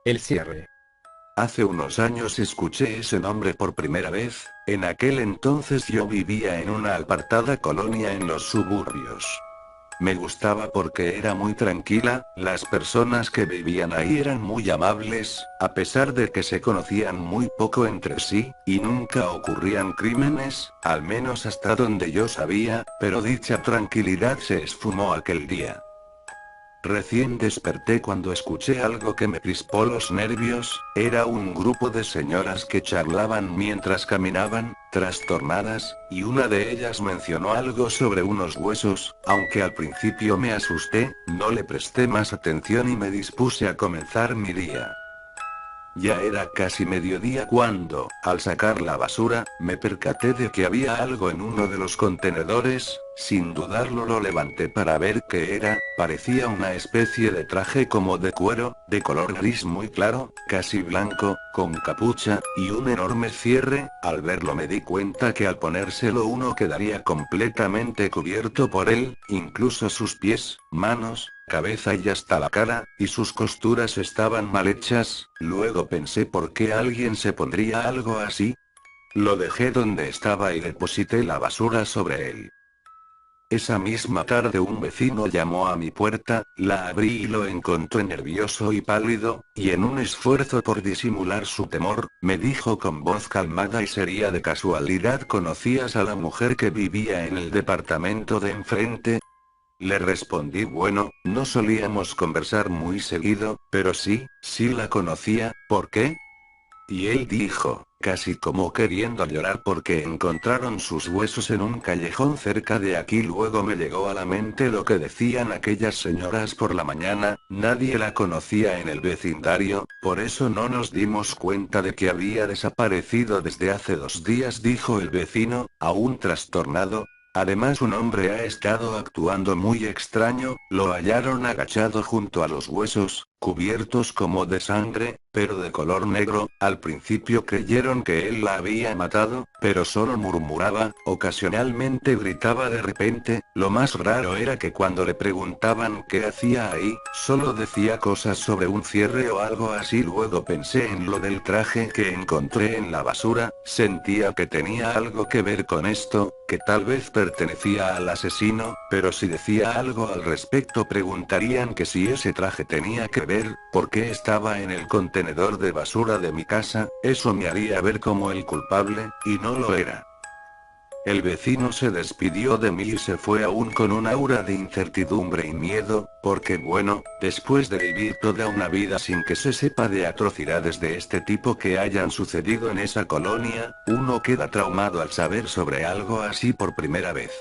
El cierre. Hace unos años escuché ese nombre por primera vez. En aquel entonces yo vivía en una apartada colonia en los suburbios. Me gustaba porque era muy tranquila, las personas que vivían ahí eran muy amables, a pesar de que se conocían muy poco entre sí, y nunca ocurrían crímenes, al menos hasta donde yo sabía, pero dicha tranquilidad se esfumó aquel día. Recién desperté cuando escuché algo que me crispó los nervios. Era un grupo de señoras que charlaban mientras caminaban, trastornadas, y una de ellas mencionó algo sobre unos huesos. Aunque al principio me asusté, no le presté más atención y me dispuse a comenzar mi día. Ya era casi mediodía cuando, al sacar la basura, me percaté de que había algo en uno de los contenedores. Sin dudarlo lo levanté para ver qué era. Parecía una especie de traje como de cuero, de color gris muy claro, casi blanco, con capucha, y un enorme cierre. Al verlo me di cuenta que al ponérselo uno quedaría completamente cubierto por él, incluso sus pies, manos, cabeza y hasta la cara, y sus costuras estaban mal hechas. Luego pensé por qué alguien se pondría algo así. Lo dejé donde estaba y deposité la basura sobre él. Esa misma tarde un vecino llamó a mi puerta, la abrí y lo encontré nervioso y pálido, y en un esfuerzo por disimular su temor, me dijo con voz calmada y seria: ¿de casualidad conocías a la mujer que vivía en el departamento de enfrente? Le respondí: bueno, no solíamos conversar muy seguido, pero sí la conocía. ¿Por qué? Y él dijo, casi como queriendo llorar, porque encontraron sus huesos en un callejón cerca de aquí. Luego me llegó a la mente lo que decían aquellas señoras por la mañana: nadie la conocía en el vecindario, por eso no nos dimos cuenta de que había desaparecido desde hace 2 días, dijo el vecino, aún trastornado. Además, un hombre ha estado actuando muy extraño. Lo hallaron agachado junto a los huesos, cubiertos como de sangre, pero de color negro. Al principio creyeron que él la había matado, pero solo murmuraba, ocasionalmente gritaba de repente. Lo más raro era que cuando le preguntaban qué hacía ahí, solo decía cosas sobre un cierre o algo así. Luego pensé en lo del traje que encontré en la basura. Sentía que tenía algo que ver con esto, que tal vez pertenecía al asesino, pero si decía algo al respecto preguntarían que si ese traje tenía que ver, porque estaba en el contenedor de basura de mi casa. Eso me haría ver como el culpable, y no lo era. El vecino se despidió de mí y se fue aún con un aura de incertidumbre y miedo, porque bueno, después de vivir toda una vida sin que se sepa de atrocidades de este tipo que hayan sucedido en esa colonia, uno queda traumado al saber sobre algo así por primera vez.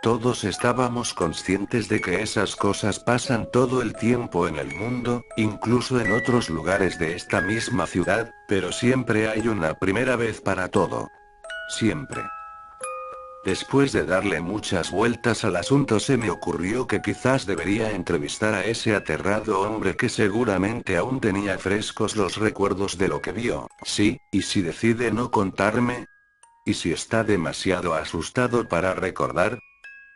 Todos estábamos conscientes de que esas cosas pasan todo el tiempo en el mundo, incluso en otros lugares de esta misma ciudad, pero siempre hay una primera vez para todo. Siempre. Después de darle muchas vueltas al asunto, se me ocurrió que quizás debería entrevistar a ese aterrado hombre que seguramente aún tenía frescos los recuerdos de lo que vio. Sí, ¿y si decide no contarme? ¿Y si está demasiado asustado para recordar?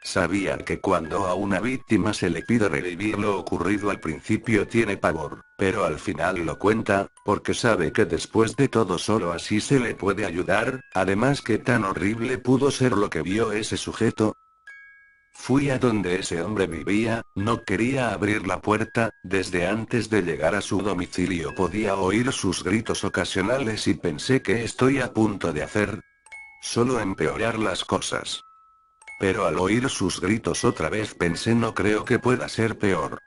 Sabía que cuando a una víctima se le pide revivir lo ocurrido al principio tiene pavor, pero al final lo cuenta, porque sabe que después de todo solo así se le puede ayudar. Además, ¿qué tan horrible pudo ser lo que vio ese sujeto? Fui a donde ese hombre vivía. No quería abrir la puerta. Desde antes de llegar a su domicilio podía oír sus gritos ocasionales y pensé: ¿qué estoy a punto de hacer? Solo empeorar las cosas. Pero al oír sus gritos otra vez pensé: no creo que pueda ser peor.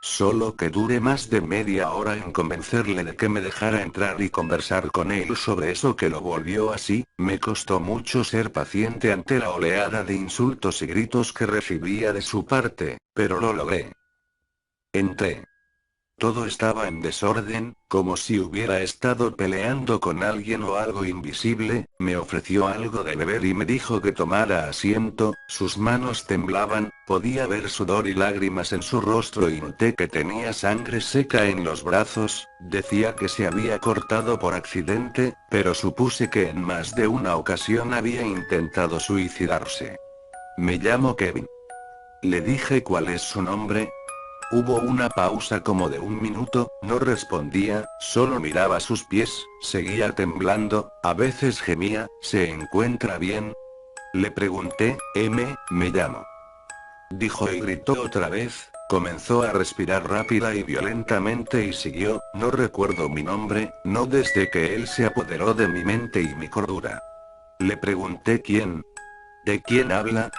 Solo que dure más de media hora en convencerle de que me dejara entrar y conversar con él sobre eso que lo volvió así. Me costó mucho ser paciente ante la oleada de insultos y gritos que recibía de su parte, pero lo logré. Entré. Todo estaba en desorden, como si hubiera estado peleando con alguien o algo invisible. Me ofreció algo de beber y me dijo que tomara asiento. Sus manos temblaban, podía ver sudor y lágrimas en su rostro y noté que tenía sangre seca en los brazos. Decía que se había cortado por accidente, pero supuse que en más de una ocasión había intentado suicidarse. Me llamo Kevin. Le dije: ¿cuál es su nombre? Hubo una pausa como de un minuto, no respondía, solo miraba sus pies, seguía temblando, a veces gemía. ¿Se encuentra bien? Le pregunté. Me llamo. Dijo y gritó otra vez, comenzó a respirar rápida y violentamente y siguió. No recuerdo mi nombre, no desde que él se apoderó de mi mente y mi cordura. Le pregunté quién. ¿De quién habla?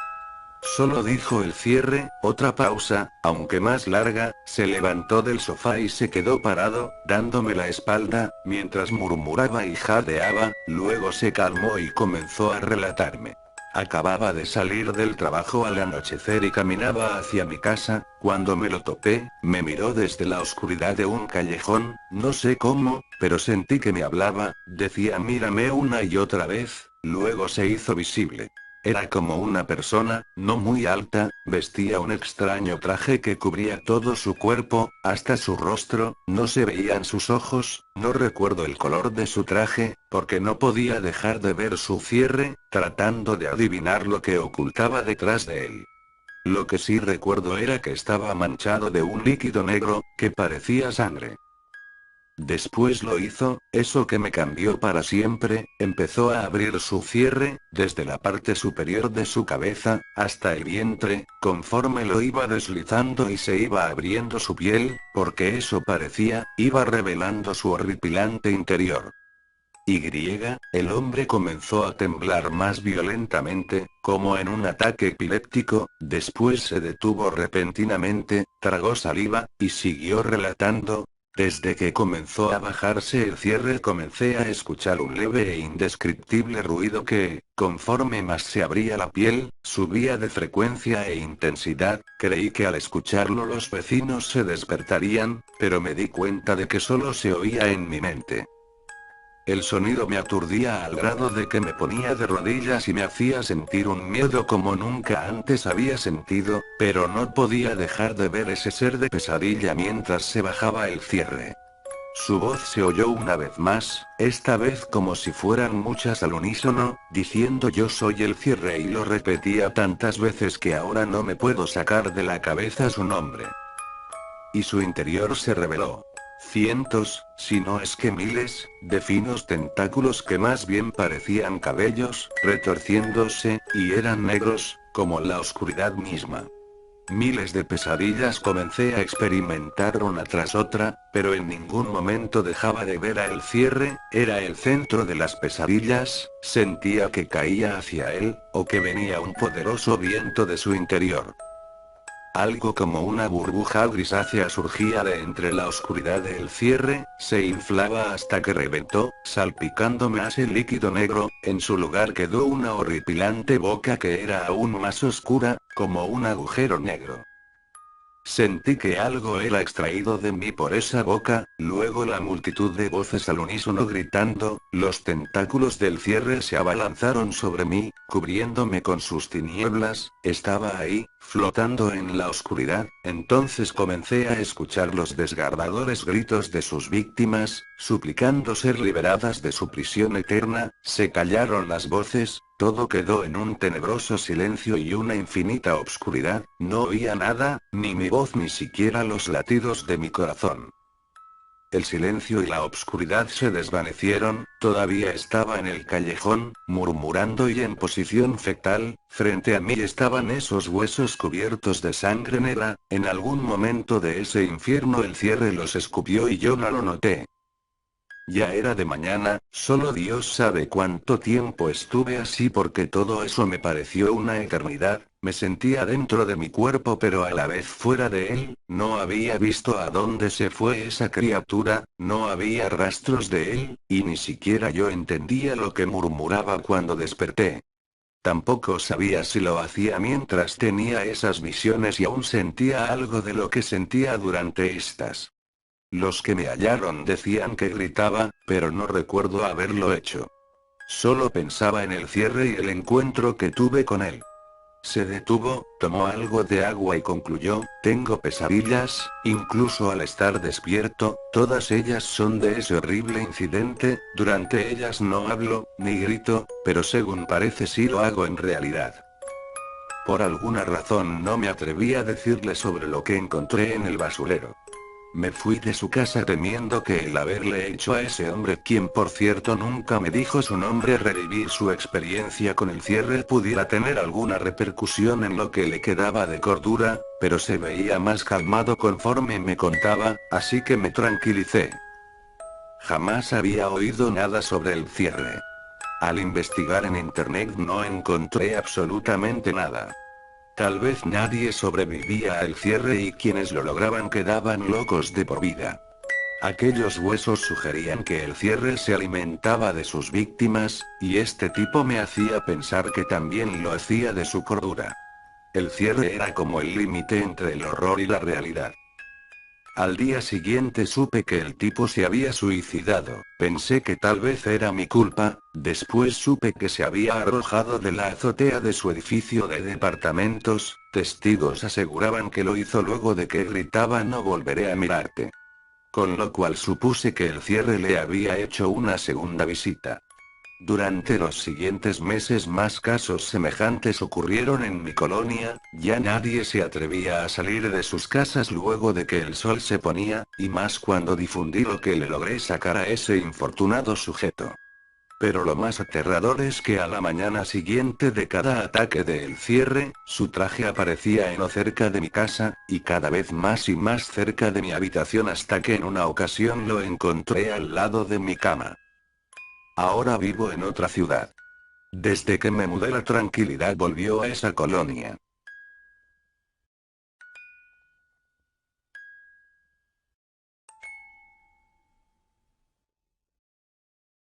Solo dijo el cierre. Otra pausa, aunque más larga, se levantó del sofá y se quedó parado, dándome la espalda, mientras murmuraba y jadeaba, luego se calmó y comenzó a relatarme. Acababa de salir del trabajo al anochecer y caminaba hacia mi casa, cuando me lo topé, me miró desde la oscuridad de un callejón, no sé cómo, pero sentí que me hablaba, decía mírame una y otra vez, luego se hizo visible. Era como una persona, no muy alta, vestía un extraño traje que cubría todo su cuerpo, hasta su rostro, no se veían sus ojos, no recuerdo el color de su traje, porque no podía dejar de ver su cierre, tratando de adivinar lo que ocultaba detrás de él. Lo que sí recuerdo era que estaba manchado de un líquido negro, que parecía sangre. Después lo hizo, eso que me cambió para siempre, empezó a abrir su cierre, desde la parte superior de su cabeza, hasta el vientre, conforme lo iba deslizando y se iba abriendo su piel, porque eso parecía, iba revelando su horripilante interior. El hombre comenzó a temblar más violentamente, como en un ataque epiléptico, después se detuvo repentinamente, tragó saliva, y siguió relatando. Desde que comenzó a bajarse el cierre comencé a escuchar un leve e indescriptible ruido que, conforme más se abría la piel, subía de frecuencia e intensidad. Creí que al escucharlo los vecinos se despertarían, pero me di cuenta de que solo se oía en mi mente. El sonido me aturdía al grado de que me ponía de rodillas y me hacía sentir un miedo como nunca antes había sentido, pero no podía dejar de ver ese ser de pesadilla mientras se bajaba el cierre. Su voz se oyó una vez más, esta vez como si fueran muchas al unísono, diciendo yo soy el cierre, y lo repetía tantas veces que ahora no me puedo sacar de la cabeza su nombre. Y su interior se reveló. Cientos, si no es que miles, de finos tentáculos que más bien parecían cabellos, retorciéndose, y eran negros, como la oscuridad misma. Miles de pesadillas comencé a experimentar una tras otra, pero en ningún momento dejaba de ver a el cierre, era el centro de las pesadillas, sentía que caía hacia él, o que venía un poderoso viento de su interior. Algo como una burbuja grisácea surgía de entre la oscuridad del cierre, se inflaba hasta que reventó, salpicando más el líquido negro, en su lugar quedó una horripilante boca que era aún más oscura, como un agujero negro. Sentí que algo era extraído de mí por esa boca, luego la multitud de voces al unísono gritando, los tentáculos del cierre se abalanzaron sobre mí, cubriéndome con sus tinieblas, estaba ahí, flotando en la oscuridad, entonces comencé a escuchar los desgarradores gritos de sus víctimas, suplicando ser liberadas de su prisión eterna, se callaron las voces, todo quedó en un tenebroso silencio y una infinita obscuridad, no oía nada, ni mi voz ni siquiera los latidos de mi corazón. El silencio y la obscuridad se desvanecieron, todavía estaba en el callejón, murmurando y en posición fetal, frente a mí estaban esos huesos cubiertos de sangre negra, en algún momento de ese infierno el cierre los escupió y yo no lo noté. Ya era de mañana, solo Dios sabe cuánto tiempo estuve así porque todo eso me pareció una eternidad, me sentía dentro de mi cuerpo pero a la vez fuera de él, no había visto a dónde se fue esa criatura, no había rastros de él, y ni siquiera yo entendía lo que murmuraba cuando desperté. Tampoco sabía si lo hacía mientras tenía esas visiones y aún sentía algo de lo que sentía durante estas. Los que me hallaron decían que gritaba, pero no recuerdo haberlo hecho. Solo pensaba en el cierre y el encuentro que tuve con él. Se detuvo, tomó algo de agua y concluyó, tengo pesadillas, incluso al estar despierto, todas ellas son de ese horrible incidente, durante ellas no hablo, ni grito, pero según parece sí lo hago en realidad. Por alguna razón no me atreví a decirle sobre lo que encontré en el basurero. Me fui de su casa temiendo que el haberle hecho a ese hombre, quien por cierto nunca me dijo su nombre, revivir su experiencia con el cierre pudiera tener alguna repercusión en lo que le quedaba de cordura, pero se veía más calmado conforme me contaba, así que me tranquilicé. Jamás había oído nada sobre el cierre. Al investigar en internet no encontré absolutamente nada. Tal vez nadie sobrevivía al cierre y quienes lo lograban quedaban locos de por vida. Aquellos huesos sugerían que el cierre se alimentaba de sus víctimas, y este tipo me hacía pensar que también lo hacía de su cordura. El cierre era como el límite entre el horror y la realidad. Al día siguiente supe que el tipo se había suicidado. Pensé que tal vez era mi culpa, después supe que se había arrojado de la azotea de su edificio de departamentos, testigos aseguraban que lo hizo luego de que gritaba "no volveré a mirarte". Con lo cual supuse que el cierre le había hecho una segunda visita. Durante los siguientes meses más casos semejantes ocurrieron en mi colonia, ya nadie se atrevía a salir de sus casas luego de que el sol se ponía, y más cuando difundí lo que le logré sacar a ese infortunado sujeto. Pero lo más aterrador es que a la mañana siguiente de cada ataque del cierre, su traje aparecía en o cerca de mi casa, y cada vez más y más cerca de mi habitación hasta que en una ocasión lo encontré al lado de mi cama. Ahora vivo en otra ciudad. Desde que me mudé la tranquilidad volvió a esa colonia.